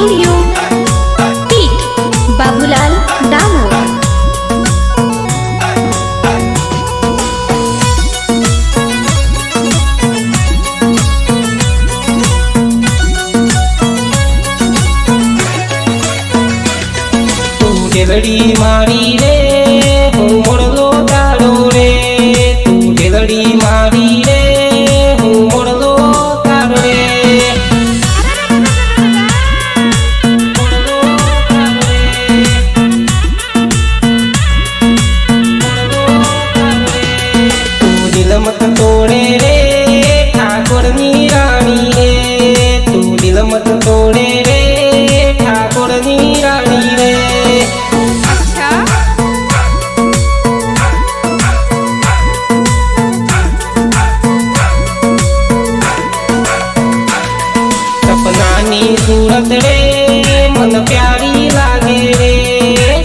Studio પીઠ બાબુલાલ ડામોર। ઢેલડી મારી રે હું મોરલો તારો રે, તું ઢેલડી મારી રે હું મોરલો તારો રે, મોરલો તારો રે, મોરલો તારો રે। તું દિલ મત તોડે રે ઠાકોરની રાણી રે, તું દિલ મત તોડે રે ઠાકોરની રાણી રે। सपनानी सूरत रे मन प्यारी लागे रे,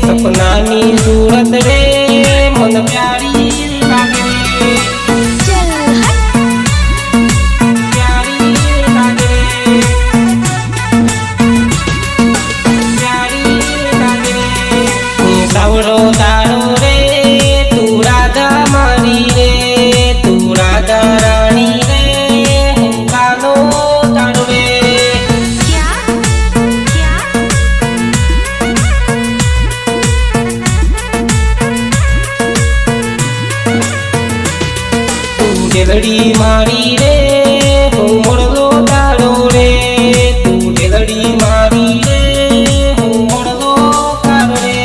सपनानी सूरत रे मन प्यारी लागे रे, प्यारी लागे रे, प्यारी लागे रे। હું સાવરો તારો રે તું રાધા મારી રે, તું રાધા રાણી રે હું કાનો તારો રે। ઢેલડી મારી રે હું મોરલો તારો રે, તું ઢેલડી મારી રે હું મોરલો તારો રે।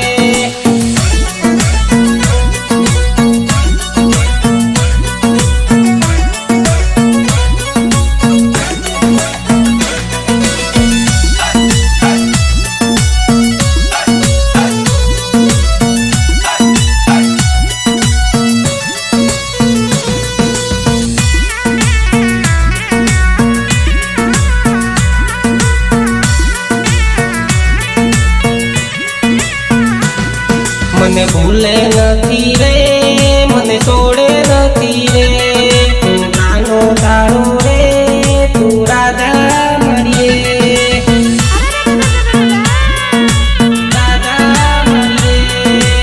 મને ભૂલે નથી રે મને છોડે નથી રે, તું કાનો તારો રે તું રાધા મારી રે, રાધા મારી રે,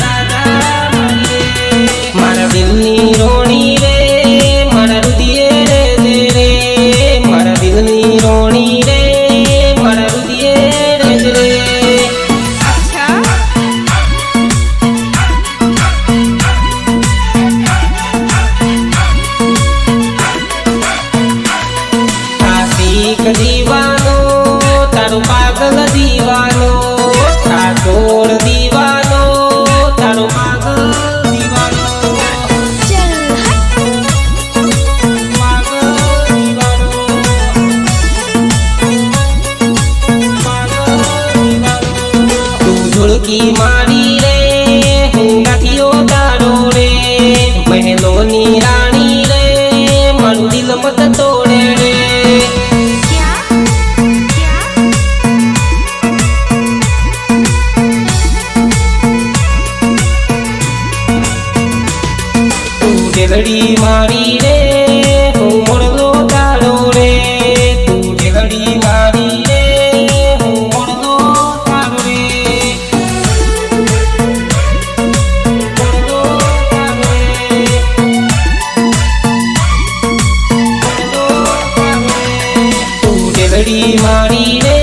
રાધા મારી રે। મારા દિલની રોણી રે મારા હૃદયે રહેજે રે, મારા દિલની રોણી રે મારા હૃદયે રહેજે રે। આશિક દીવાનો તારો પાગલ દીવાનો, ઠાકોર દીવાનો તારો પાગલ દીવાનો, પાગલ દીવાનો, પાગલ દીવાનો। તું ધૂળકી મારી રે હું ગાંઠિયો તારો રે, મહેલોની રાણી રે મારું દિલ મત તોડે રે। તું ઢેલડી મારી રે હું મોરલો તારો રે, તું ઢેલડી મારી રે હું મોરલો તારો રે, મોરલો તારો રે, મોરલો તારો રે। તું ઢેલડી મારી રે